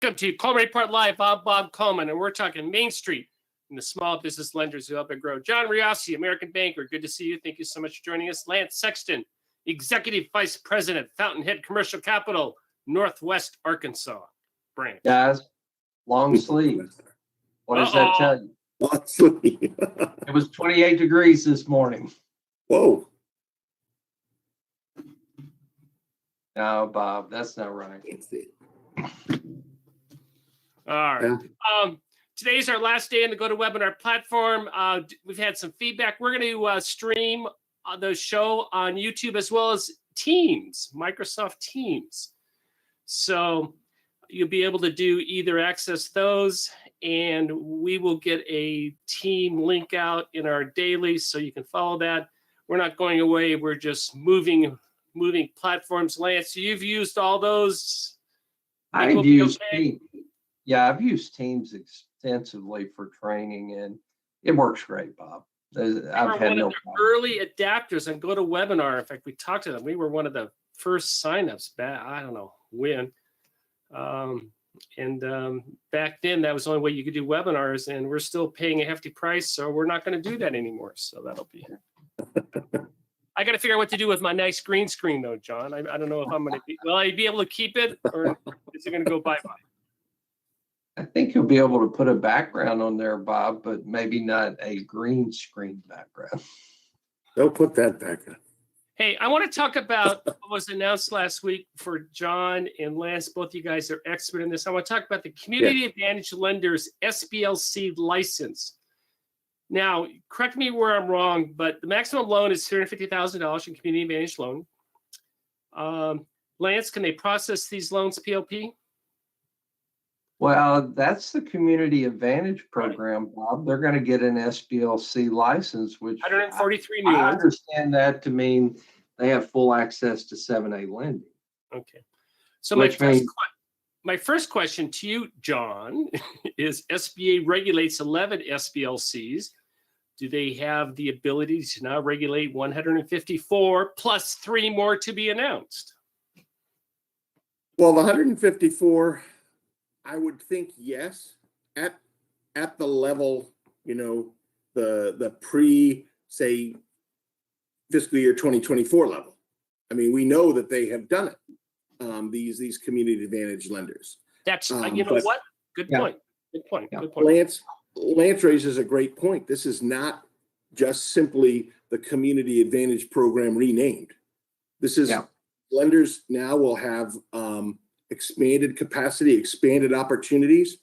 Welcome to Coleman Report Live. Bob Coleman, and we're talking Main Street and the small business lenders who help it grow. John Reosti, American banker. Good to see you. Thank you so much for joining us. Lance Sexton, Executive Vice President, Fountainhead Commercial Capital, Northwest Arkansas branch. Guys, long sleeve. What does that tell you? Long sleeve. It was 28 degrees this morning. Whoa. No, Bob, that's not right. All right. Today's our last day in the GoToWebinar platform. We've had some feedback. We're going to stream the show on YouTube as well as Teams, Microsoft Teams. So you'll be able to do either access those, and we will get a team link out in our daily so you can follow that. We're not going away. We're just moving platforms. Lance, you've used all those? I've used Teams. Yeah, I've used Teams extensively for training, and it works great, Bob. I've had no problem. Early adapters on GoToWebinar. In fact, we talked to them. We were one of the first signups back, I don't know when. Back then, that was the only way you could do webinars, and we're still paying a hefty price, so we're not going to do that anymore. So that'll be. I got to figure out what to do with my nice green screen, though, John. I don't know if I'm going to will I be able to keep it, or is it going to go bye-bye? I think you'll be able to put a background on there, Bob, but maybe not a green screen background. Don't put that back up. Hey, I want to talk about what was announced last week for John and Lance. Both you guys are expert in this. I want to talk about the Community Advantage Lenders SBLC license. Now, correct me where I'm wrong, but the maximum loan is $350,000 in Community Advantage loan. Lance, can they process these loans POP? Well, that's the Community Advantage program, Bob. They're going to get an SBLC license, which 143 new I ones. understand that to mean they have full access to 7A lending. Okay. So my first question to you, John, is SBA regulates 11 SBLCs. Do they have the ability to now regulate 154 plus 3 more to be announced? Well, the 154, I would think yes, at the level, the pre, say, fiscal year 2024 level. I mean, we know that they have done it. These community advantage lenders. That's you know what? Good point. Good point. Yeah. Good point. Lance raises a great point. This is not just simply the community advantage program renamed. This is lenders now will have expanded capacity, expanded opportunities.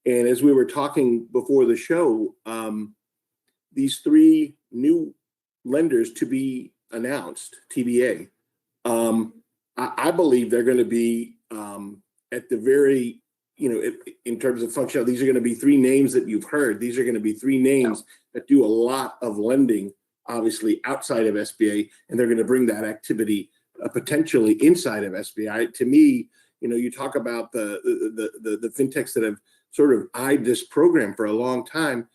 And as we were talking before the show, these 3 new lenders to be announced, TBA, I believe they're going to be at the very, in terms of functionality, these are going to be 3 names that you've heard. These are going to be 3 names that do a lot of lending, obviously outside of SBA, and they're going to bring that activity potentially inside of SBA. To me, you talk about the fintechs that have sort of eyed this program for a long time.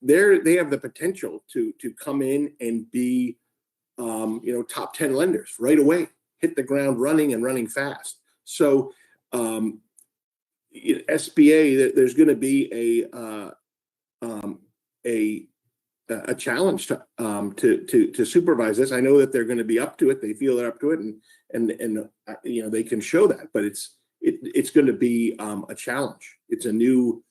They have the potential to come in and be, top 10 lenders right away, hit the ground running and running fast. So SBA, there's going to be a challenge to supervise this. I know that they're going to be up to it. They feel they're up to it, and they can show that. But it's going to be a challenge. It's a new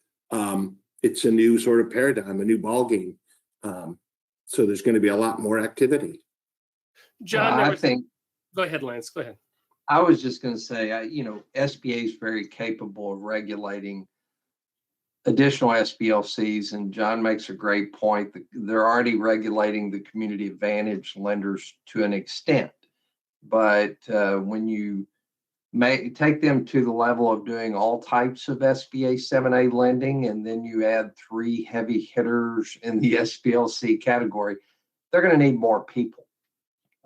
sort of paradigm, a new ball game. So there's going to be a lot more activity. John, I think. Go ahead, Lance. Go ahead. I was just going to say, SBA is very capable of regulating additional SBLCs, and John makes a great point. They're already regulating the community advantage lenders to an extent, but when you take them to the level of doing all types of SBA 7A lending, and then you add 3 heavy hitters in the SBLC category, they're going to need more people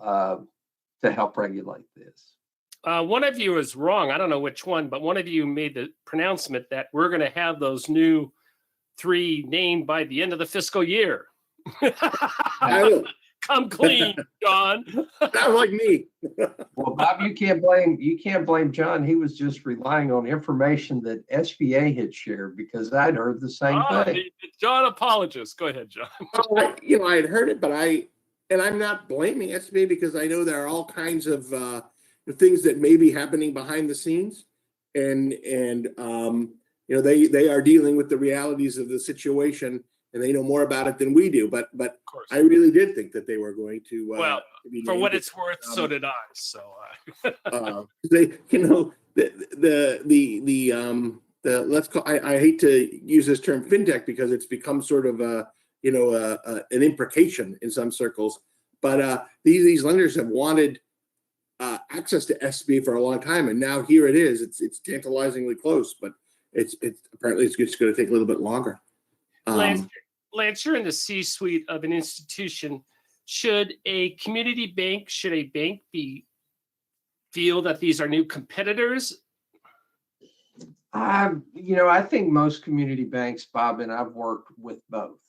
to help regulate this. One of you is wrong. I don't know which one, but one of you made the pronouncement that we're going to have those new 3 named by the end of the fiscal year. Come clean, John. Sounds like me. Well, Bob, you can't blame John. He was just relying on information that SBA had shared because I'd heard the same thing. John apologist. Go ahead, John. I had heard it, but I'm not blaming SBA because I know there are all kinds of things that may be happening behind the scenes, and they are dealing with the realities of the situation, and they know more about it than we do. But Of course. I really did think that they were going to. Well, be for what named. it's worth, so did I. So They, let's call. I hate to use this term fintech because it's become sort of an imprecation in some circles. But these lenders have wanted access to SBA for a long time, and now here it is. It's tantalizingly close, but it's apparently it's just going to take a little bit longer. Lance, you're in the C-suite of an institution. Should a community bank, should a bank feel that these are new competitors? I think most community banks, Bob, and I've worked with both.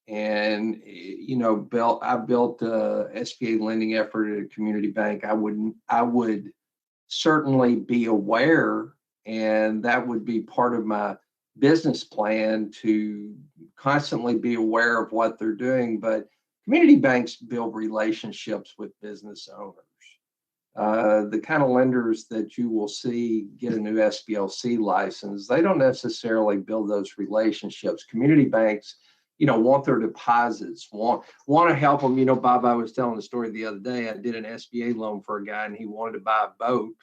And, I built a SBA lending effort at a community bank. I would certainly be aware, and that would be part of my business plan to constantly be aware of what they're doing. But community banks build relationships with business owners. The kind of lenders that you will see get a new SBLC license, they don't necessarily build those relationships. Community banks, want their deposits, want to help them. Bob, I was telling the story the other day. I did an SBA loan for a guy, and he wanted to buy a boat.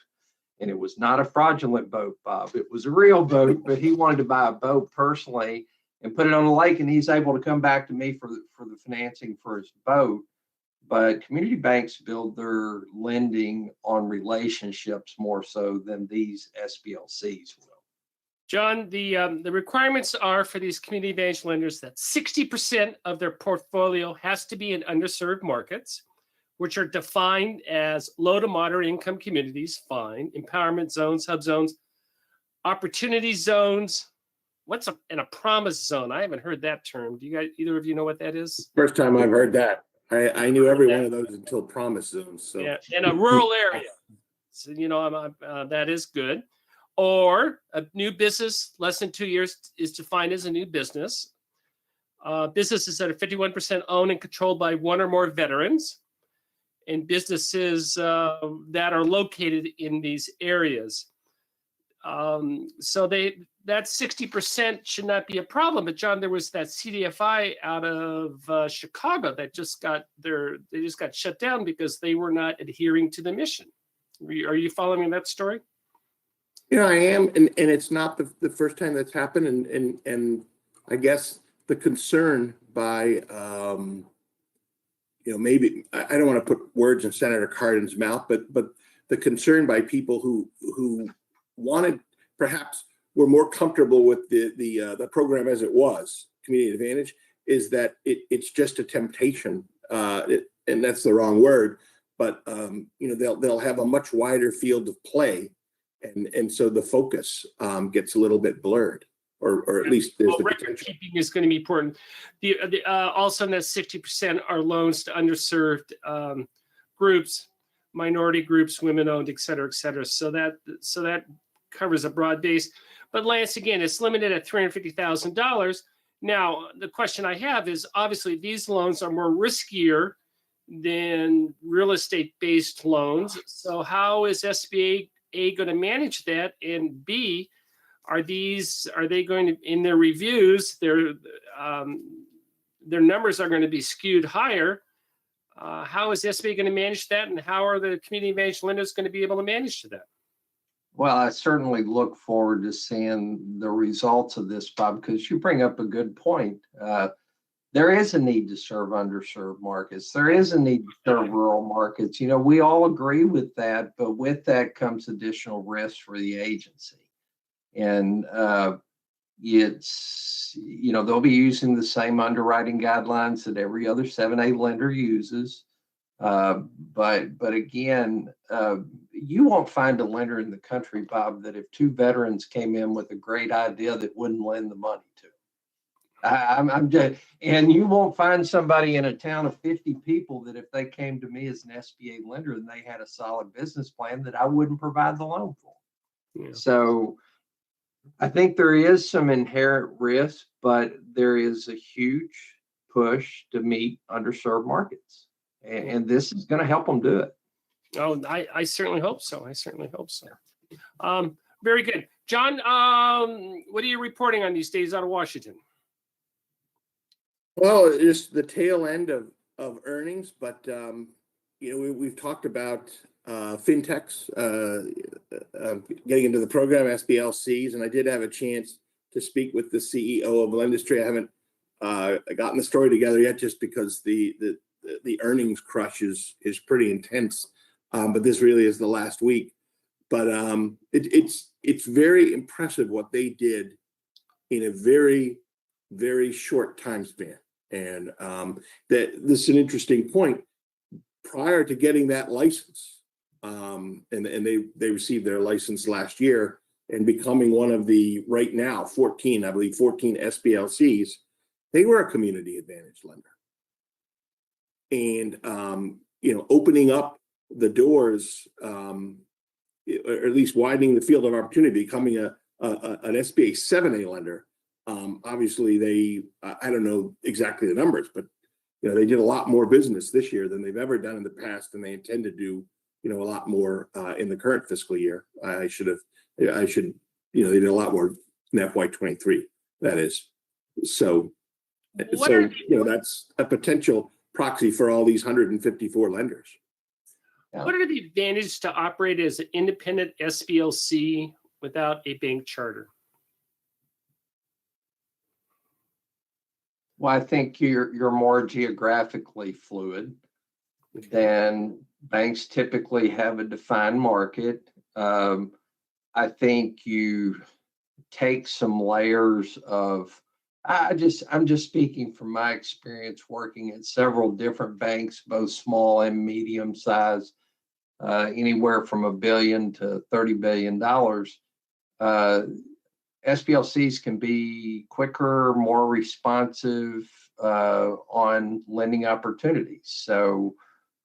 And it was not a fraudulent boat, Bob. It was a real boat, but he wanted to buy a boat personally and put it on the lake, and he's able to come back to me for the financing for his boat. But community banks build their lending on relationships more so than these SBLCs will. John, the requirements are for these community bank lenders that 60% of their portfolio has to be in underserved markets, which are defined as low to moderate income communities, fine, empowerment zones, hub zones, opportunity zones. What's a promise zone? I haven't heard that term. Do you guys, either of you know what that is? First time I've heard that. I knew every one of those until promise zones. So yeah, in a rural area. So, that is good. Or a new business, less than 2 years is defined as a new business. Businesses that are 51% owned and controlled by one or more veterans, and businesses that are located in these areas. So that 60% should not be a problem. But John, there was that CDFI out of Chicago that they just got shut down because they were not adhering to the mission. Are you following that story? I am, and it's not the first time that's happened, and I guess the concern by maybe I don't want to put words in Senator Cardin's mouth, but the concern by people who wanted, perhaps were more comfortable with the program as it was, Community Advantage, is that it's just a temptation, and that's the wrong word, but they'll have a much wider field of play, and so the focus gets a little bit blurred. Or at least there's the record keeping is going to be important. Also, that 60% are loans to underserved groups, minority groups, women-owned, et cetera, et cetera. So that covers a broad base. But Lance, again, it's limited at $350,000. Now, the question I have is, obviously, these loans are more riskier than real estate-based loans. So how is SBA going to manage that? And B, are they going to, in their reviews, their numbers are going to be skewed higher? How is SBA going to manage that, and how are the community managed lenders going to be able to manage to that? Well, I certainly look forward to seeing the results of this, Bob, because you bring up a good point. There is a need to serve underserved markets. There is a need to serve rural markets. We all agree with that, but with that comes additional risk for the agency. And it's, they'll be using the same underwriting guidelines that every other 7A lender uses. But again, you won't find a lender in the country, Bob, that if two veterans came in with a great idea that wouldn't lend the money to. I'm just, and you won't find somebody in a town of 50 people that if they came to me as an SBA lender and they had a solid business plan that I wouldn't provide the loan for. Yeah. So I think there is some inherent risk, but there is a huge push to meet underserved markets. And this is going to help them do it. Oh, I certainly hope so. I certainly hope so. Very good. John, what are you reporting on these days out of Washington? Well, just the tail end of earnings, but we've talked about fintechs getting into the program, SBLCs, and I did have a chance to speak with the CEO of Lendistry. I haven't gotten the story together yet, just because the earnings crush is pretty intense. But this really is the last week. But it's very impressive what they did in a very, very short time span. And that this is an interesting point. Prior to getting that license, and they received their license last year and becoming one of the right now 14 SBLCs, they were a community advantage lender. And opening up the doors, or at least widening the field of opportunity, becoming an SBA 7A lender. Obviously, I don't know exactly the numbers, but they did a lot more business this year than they've ever done in the past, and they intend to do a lot more in the current fiscal year. They did a lot more in FY23. That is, so that's a potential proxy for all these 154 lenders. What are the advantages to operate as an independent SBLC without a bank charter? Well, I think you're more geographically fluid than banks typically have a defined market. I think you take some layers of, I'm just speaking from my experience working at several different banks, both small and medium size, anywhere from $1 billion to $30 billion. SBLCs can be quicker, more responsive on lending opportunities. So,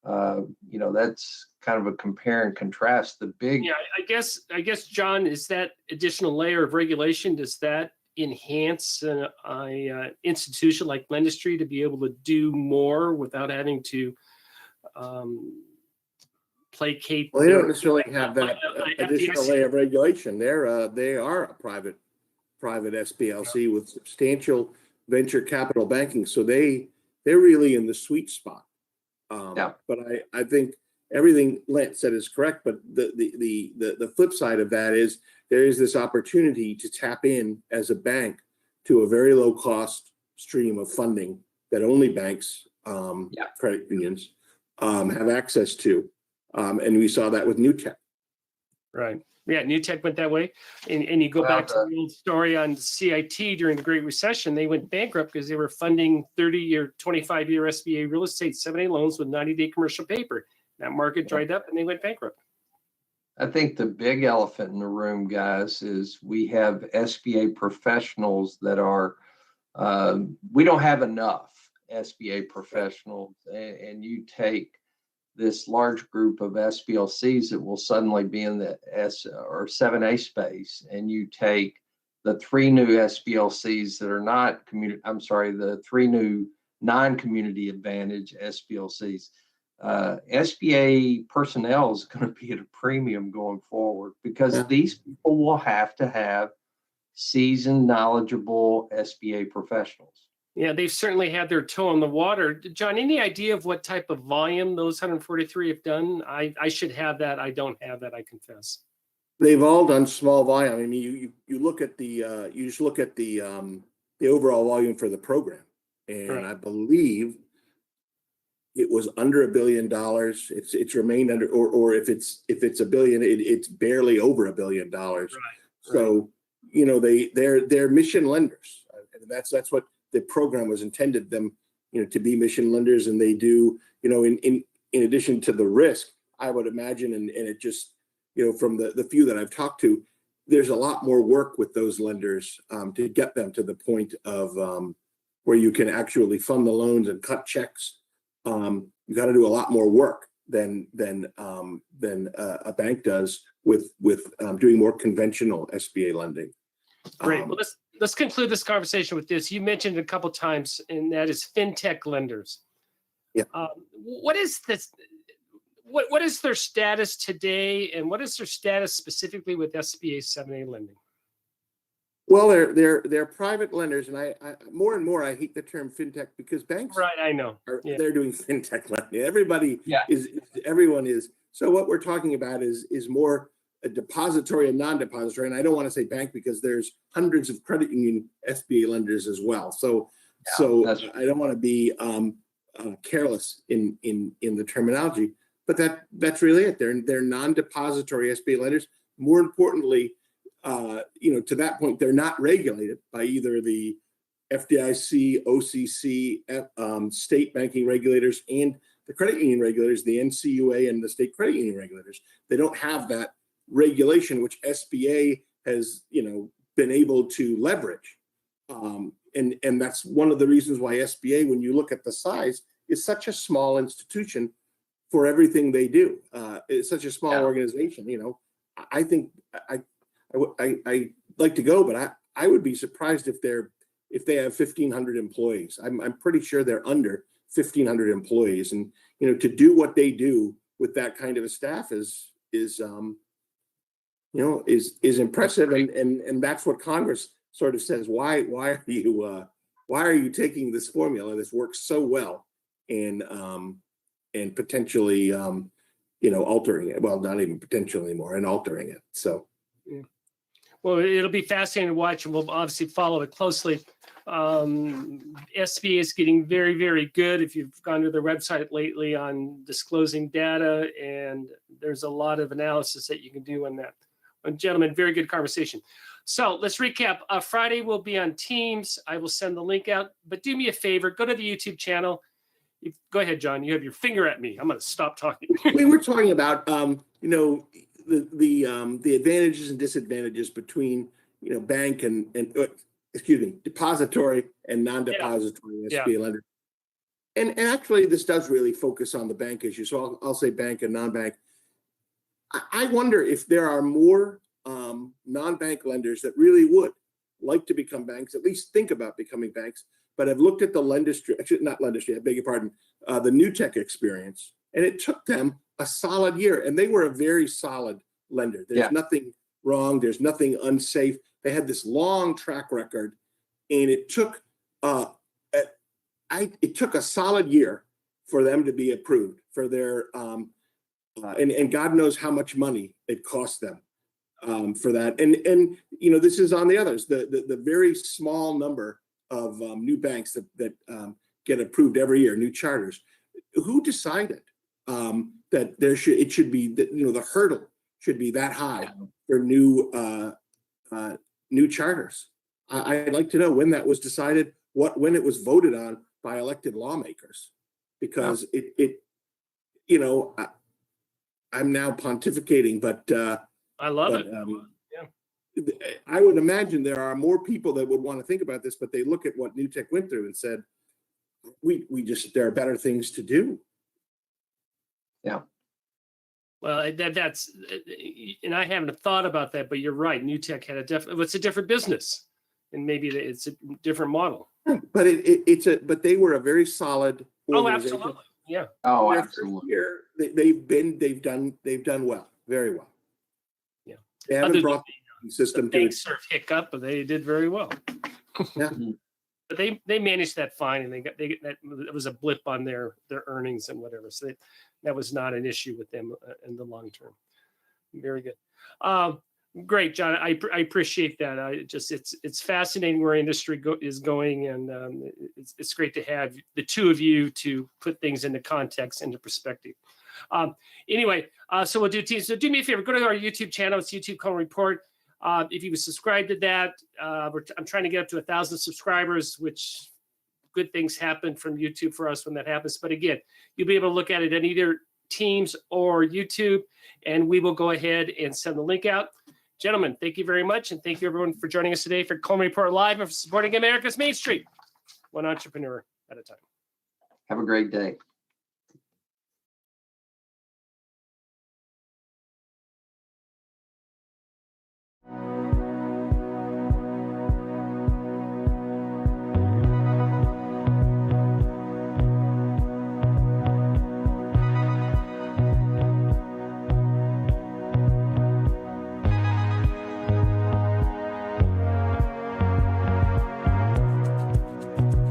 that's kind of a compare and contrast. I guess, John, is that additional layer of regulation, does that enhance a institution like Lendistry to be able to do more without having to placate? Well, they don't necessarily have that additional layer of regulation. They are a private SBLC with substantial venture capital banking, so they're really in the sweet spot. But I think everything Lent said is correct. But the flip side of that is there is this opportunity to tap in as a bank to a very low cost stream of funding that only banks, credit unions, have access to, and we saw that with New Tech. Right. Yeah, New Tech went that way. And you go back to the old story on CIT during the Great Recession. They went bankrupt because they were funding 30 or 25-year SBA real estate 7A loans with 90-day commercial paper. That market dried up and they went bankrupt. I think the big elephant in the room, guys, is we have SBA professionals that are, we don't have enough SBA professionals, and you take this large group of SBLCs that will suddenly be in the S or 7A space, and you take the 3 new SBLCs that are not the 3 new non-community advantage SBLCs. SBA personnel is going to be at a premium going forward because these people will have to have seasoned, knowledgeable SBA professionals. Yeah, they've certainly had their toe in the water. John, any idea of what type of volume those 143 have done? I should have that. I don't have that, I confess. They've all done small volume. I mean, you look at the you just look at the overall volume for the program, and right. I believe it was under $1 billion. It's remained under, or if it's $1 billion, it's barely over $1 billion. Right. So they're mission lenders, and that's what the program was intended them to be, mission lenders, and they do in addition to the risk, I would imagine, and it just from the few that I've talked to, there's a lot more work with those lenders to get them to the point of where you can actually fund the loans and cut checks, you got to do a lot more work than a bank does with doing more conventional SBA lending. Great. Well, let's conclude this conversation with this. You mentioned it a couple times, and that is fintech lenders. Yeah. What is this? What is their status today, and what is their status specifically with SBA 7A lending? Well, they're private lenders, and I more and more I hate the term fintech because banks, Right, I know. they're doing fintech lending. Everybody Yeah. everyone is. So what we're talking about is more a depository and non-depository, and I don't want to say bank because there's hundreds of credit union SBA lenders as well. So I don't want to be careless in the terminology, but that's really it. They're non-depository SBA lenders. More importantly, to that point, they're not regulated by either the FDIC, OCC, state banking regulators, and the credit union regulators, the NCUA and the state credit union regulators. They don't have that regulation, which SBA has, been able to leverage. And that's one of the reasons why SBA, when you look at the size, is such a small institution for everything they do. It's such a small organization. I think I like to go, but I would be surprised if they have 1,500 employees. I'm pretty sure they're under 1,500 employees, and to do what they do with that kind of a staff is impressive, and that's what Congress sort of says. Why are you taking this formula that's works so well and potentially altering it? Well, not even potentially anymore, and altering it. So. Yeah. Well, it'll be fascinating to watch, and we'll obviously follow it closely. SBA is getting very, very good. If you've gone to their website lately on disclosing data, and there's a lot of analysis that you can do on that. Gentlemen, very good conversation. So let's recap. Friday will be on Teams. I will send the link out, but do me a favor, go to the YouTube channel. Go ahead, John. You have your finger at me. I'm going to stop talking. We were talking about, the advantages and disadvantages between, bank and depository and non-depository SBA lender. And actually, this does really focus on the bank issue. So I'll say bank and non-bank. I wonder if there are more non-bank lenders that really would like to become banks, at least think about becoming banks, but have looked at the Lendistry, actually not Lendistry, I beg your pardon, the Newtek experience, and it took them a solid year, and they were a very solid lender. There's nothing wrong. There's nothing unsafe. They had this long track record, and it took a solid year for them to be approved for their and God knows how much money it cost them for that. And this is on the others. The very small number of new banks that get approved every year, new charters. Who decided that it should be the hurdle should be that high for new charters? I'd like to know when that was decided, when it was voted on by elected lawmakers, because I'm now pontificating, but I love it. I would imagine there are more people that would want to think about this, but they look at what Newtek went through and said, there are better things to do. Yeah. Well, that's, and I haven't thought about that, but you're right. Newtek had it's a different business, and maybe it's a different model. But but they were a very solid organization. Oh, absolutely. Yeah. Oh, absolutely. They've done well, very well. Yeah. They haven't brought the system to banks sort of hiccup, but they did very well. Yeah. But they managed that fine, and it was a blip on their earnings and whatever. So that was not an issue with them in the long term. Very good. Great, John. I appreciate that. It's fascinating where industry is going, and it's great to have the two of you to put things into context, into perspective. Anyway, so we'll do teams. So do me a favor, go to our YouTube channel. It's YouTube Coleman Report. If you would subscribe to that, I'm trying to get up to 1,000 subscribers, which good things happen from YouTube for us when that happens. But again, you'll be able to look at it at either Teams or YouTube, and we will go ahead and send the link out. Gentlemen, thank you very much. And thank you everyone for joining us today for Coleman Report Live and for supporting America's Main Street. one entrepreneur at a time. Have a great day.